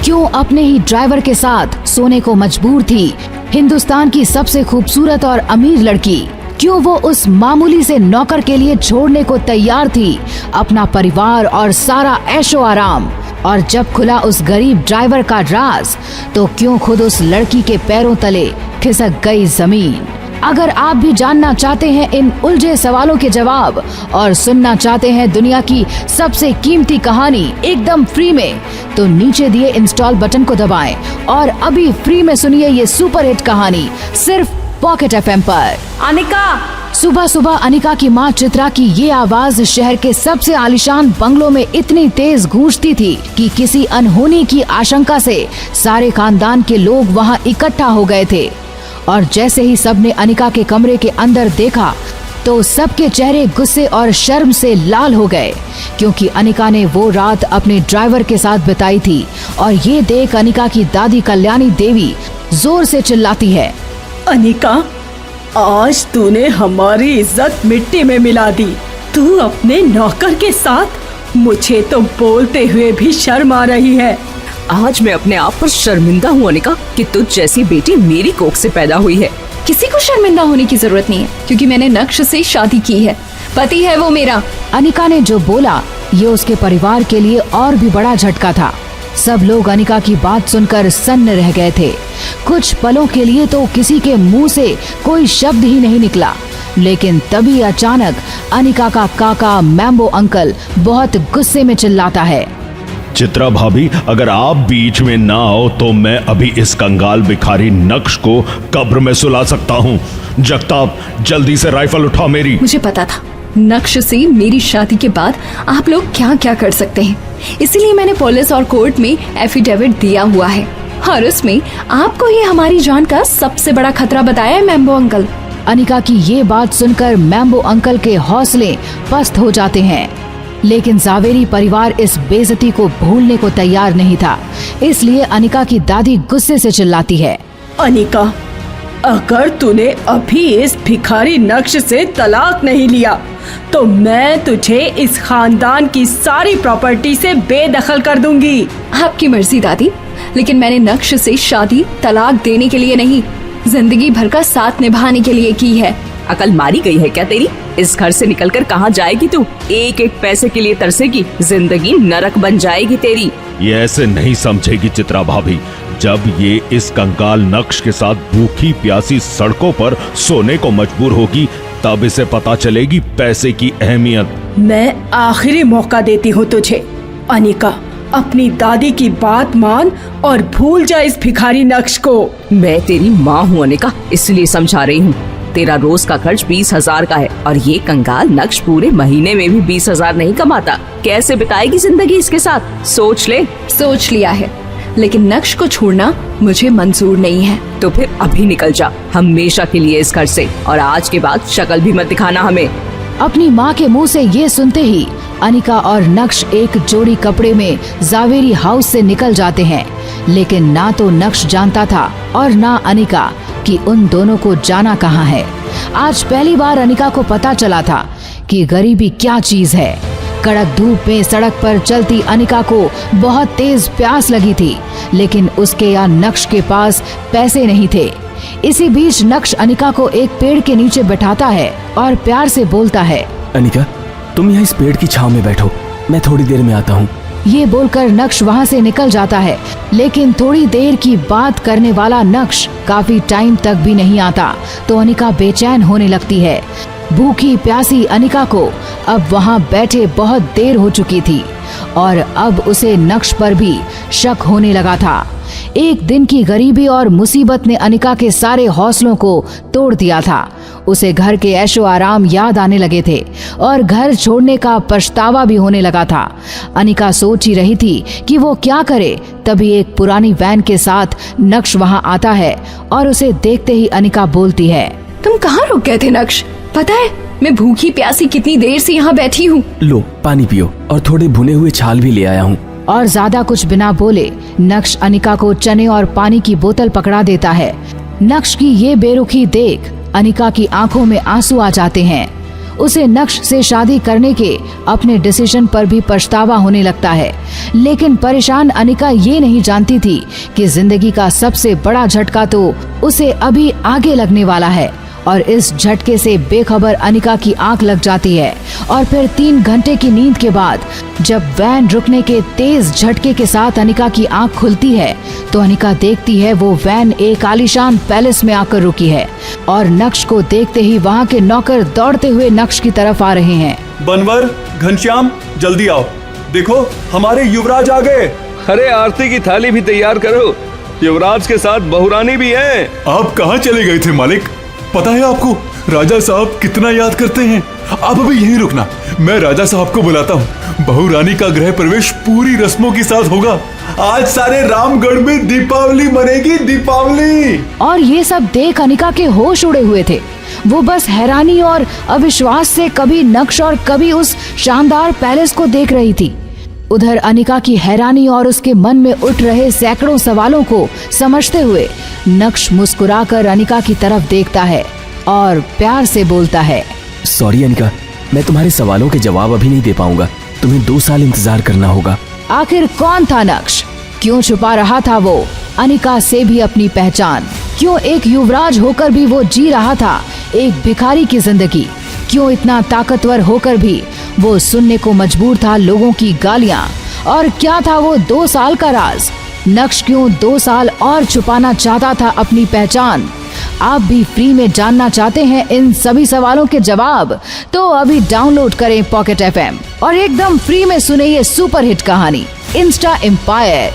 क्यों अपने ही ड्राइवर के साथ सोने को मजबूर थी हिंदुस्तान की सबसे खूबसूरत और अमीर लड़की? क्यों वो उस मामूली से नौकर के लिए छोड़ने को तैयार थी अपना परिवार और सारा ऐशो आराम? और जब खुला उस गरीब ड्राइवर का राज, तो क्यों खुद उस लड़की के पैरों तले खिसक गई जमीन? अगर आप भी जानना चाहते हैं इन उलझे सवालों के जवाब और सुनना चाहते हैं दुनिया की सबसे कीमती कहानी एकदम फ्री में, तो नीचे दिए इंस्टॉल बटन को दबाएं और अभी फ्री में सुनिए ये सुपर हिट कहानी सिर्फ पॉकेट एफएम पर। अनिका! सुबह सुबह अनिका की माँ चित्रा की ये आवाज शहर के सबसे आलीशान बंगलों में इतनी तेज गूंजती थी कि किसी अनहोनी की आशंका से सारे खानदान के लोग वहाँ इकट्ठा हो गए थे। और जैसे ही सबने अनिका के कमरे के अंदर देखा तो सबके चेहरे गुस्से और शर्म से लाल हो गए, क्योंकि अनिका ने वो रात अपने ड्राइवर के साथ बिताई थी। और ये देख अनिका की दादी कल्याणी देवी जोर से चिल्लाती है, अनिका, आज तूने हमारी इज्जत मिट्टी में मिला दी। तू अपने नौकर के साथ, मुझे तो बोलते हुए भी शर्म आ रही है। आज मैं अपने आप पर शर्मिंदा हूँ अनिका कि तुझ जैसी बेटी मेरी कोख से पैदा हुई है। किसी को शर्मिंदा होने की जरूरत नहीं है, क्योंकि मैंने नक्श से शादी की है। पति है वो मेरा। अनिका ने जो बोला ये उसके परिवार के लिए और भी बड़ा झटका था। सब लोग अनिका की बात सुनकर सन्न रह गए थे। कुछ पलों के लिए तो किसी के मुंह से कोई शब्द ही नहीं निकला, लेकिन तभी अचानक अनिका का काका मैम्बो अंकल बहुत गुस्से में चिल्लाता है, चित्रा भाभी, अगर आप बीच में ना आओ तो मैं अभी इस कंगाल भिखारी नक्श को कब्र में सुला सकता हूँ। जगताप, जल्दी से राइफल उठा मेरी। मुझे पता था नक्श से मेरी शादी के बाद आप लोग क्या क्या कर सकते हैं, इसीलिए मैंने पुलिस और कोर्ट में एफिडेविट दिया हुआ है। और उसमें आपको ये हमारी जान का सबसे बड़ा खतरा बताया है मैम्बो अंकल। अनिका की ये बात सुनकर मैम्बो अंकल के हौसले पस्त हो जाते हैं, लेकिन जावेरी परिवार इस बेइज्जती को भूलने को तैयार नहीं था। इसलिए अनिका की दादी गुस्से से चिल्लाती है, अनिका, अगर तूने अभी इस भिखारी नक्श से तलाक नहीं लिया तो मैं तुझे इस खानदान की सारी प्रॉपर्टी से बेदखल कर दूंगी। आपकी मर्जी दादी, लेकिन मैंने नक्श से शादी तलाक देने के लिए नहीं, जिंदगी भर का साथ निभाने के लिए की है। अकल मारी गई है क्या तेरी? इस घर से निकलकर कहाँ जाएगी तू? एक एक पैसे के लिए तरसेगी, जिंदगी नरक बन जाएगी तेरी। ये ऐसे नहीं समझेगी चित्रा भाभी। जब ये इस कंगाल नक्श के साथ भूखी प्यासी सड़कों पर सोने को मजबूर होगी, तब इसे पता चलेगी पैसे की अहमियत। मैं आखिरी मौका देती हूँ तुझे अनिका, अपनी दादी की बात मान और भूल जा इस भिखारी नक्श को। मैं तेरी माँ हूँ अनिका, इसलिए समझा रही हूँ। तेरा रोज का खर्च 20,000 का है और ये कंगाल नक्श पूरे महीने में भी 20,000 नहीं कमाता। कैसे बिताएगी जिंदगी इसके साथ? सोच ले। सोच लिया है, लेकिन नक्श को छोड़ना मुझे मंजूर नहीं है। तो फिर अभी निकल जा हमेशा के लिए इस घर से, और आज के बाद शक्ल भी मत दिखाना हमें। अपनी माँ के मुंह से ये सुनते ही अनिका और नक्श एक जोड़ी कपड़े में जावेरी हाउस से निकल जाते हैं। लेकिन ना तो नक्श जानता था और ना अनिका कि उन दोनों को जाना कहाँ है। आज पहली बार अनिका को पता चला था कि गरीबी क्या चीज है। कड़क धूप में सड़क पर चलती अनिका को बहुत तेज प्यास लगी थी, लेकिन उसके या नक्श के पास पैसे नहीं थे। इसी बीच नक्श अनिका को एक पेड़ के नीचे बैठाता है और प्यार से बोलता है, अनिका, तुम यहाँ इस पेड़ की छांव में बैठो, मैं थोड़ी देर में आता हूँ। ये बोलकर नक्श वहाँ से निकल जाता है, लेकिन थोड़ी देर की बात करने वाला नक्श काफी टाइम तक भी नहीं आता तो अनिका बेचैन होने लगती है। भूखी प्यासी अनिका को अब वहाँ बैठे बहुत देर हो चुकी थी और अब उसे नक्श पर भी शक होने लगा था। एक दिन की गरीबी और मुसीबत ने अनिका के सारे हौसलों को तोड़ दिया था। उसे घर के ऐशो आराम याद आने लगे थे और घर छोड़ने का पछतावा भी होने लगा था। अनिका सोच ही रही थी कि वो क्या करे, तभी एक पुरानी वैन के साथ नक्श वहाँ आता है और उसे देखते ही अनिका बोलती है, तुम कहाँ रुक गए थे नक्श? पता है मैं भूखी प्यासी कितनी देर से यहाँ बैठी हूँ। लो पानी पियो और थोड़े भुने हुए छाल भी ले आया हूँ। और ज्यादा कुछ बिना बोले नक्श अनिका को चने और पानी की बोतल पकड़ा देता है। नक्श की ये बेरुखी देख अनिका की आंखों में आंसू आ जाते हैं। उसे नक्श से शादी करने के अपने डिसीजन पर भी पछतावा होने लगता है। लेकिन परेशान अनिका ये नहीं जानती थी कि जिंदगी का सबसे बड़ा झटका तो उसे अभी आगे लगने वाला है। और इस झटके से बेखबर अनिका की आंख लग जाती है और फिर 3 घंटे की नींद के बाद जब वैन रुकने के तेज झटके के साथ अनिका की आंख खुलती है तो अनिका देखती है वो वैन एक आलीशान पैलेस में आकर रुकी है और नक्श को देखते ही वहाँ के नौकर दौड़ते हुए नक्श की तरफ आ रहे हैं। बनवर, घनश्याम, जल्दी आओ, देखो हमारे युवराज आ गए। अरे आरती की थाली भी तैयार करो, युवराज के साथ बहुरानी भी है। आप कहाँ चले गए थे मालिक? पता है आपको राजा साहब कितना याद करते हैं। आप अभी यहीं रुकना, मैं राजा साहब को बुलाता हूँ। बहू रानी का गृह प्रवेश पूरी रस्मों के साथ होगा। आज सारे रामगढ़ में दीपावली मनेगी, दीपावली। और ये सब देख अनिका के होश उड़े हुए थे। वो बस हैरानी और अविश्वास से कभी नक्श और कभी उस शानदार पैलेस को देख रही थी। उधर अनिका की हैरानी और उसके मन में उठ रहे सैकड़ों सवालों को समझते हुए नक्श मुस्कुराकर अनिका की तरफ देखता है और प्यार से बोलता है, सॉरी अनिका, मैं तुम्हारे सवालों के जवाब अभी नहीं दे पाऊंगा। तुम्हें 2 साल इंतजार करना होगा। आखिर कौन था नक्श? क्यों छुपा रहा था वो अनिका से भी अपनी पहचान? क्यों एक युवराज होकर भी वो जी रहा था एक भिखारी की जिंदगी? क्यों इतना ताकतवर होकर भी वो सुनने को मजबूर था लोगों की गालियां? और क्या था वो 2 साल का राज? नक्श क्यों 2 साल और छुपाना चाहता था अपनी पहचान? आप भी फ्री में जानना चाहते हैं इन सभी सवालों के जवाब? तो अभी डाउनलोड करें पॉकेट FM और एकदम फ्री में सुने ये सुपरहिट कहानी इंस्टा एम्पायर।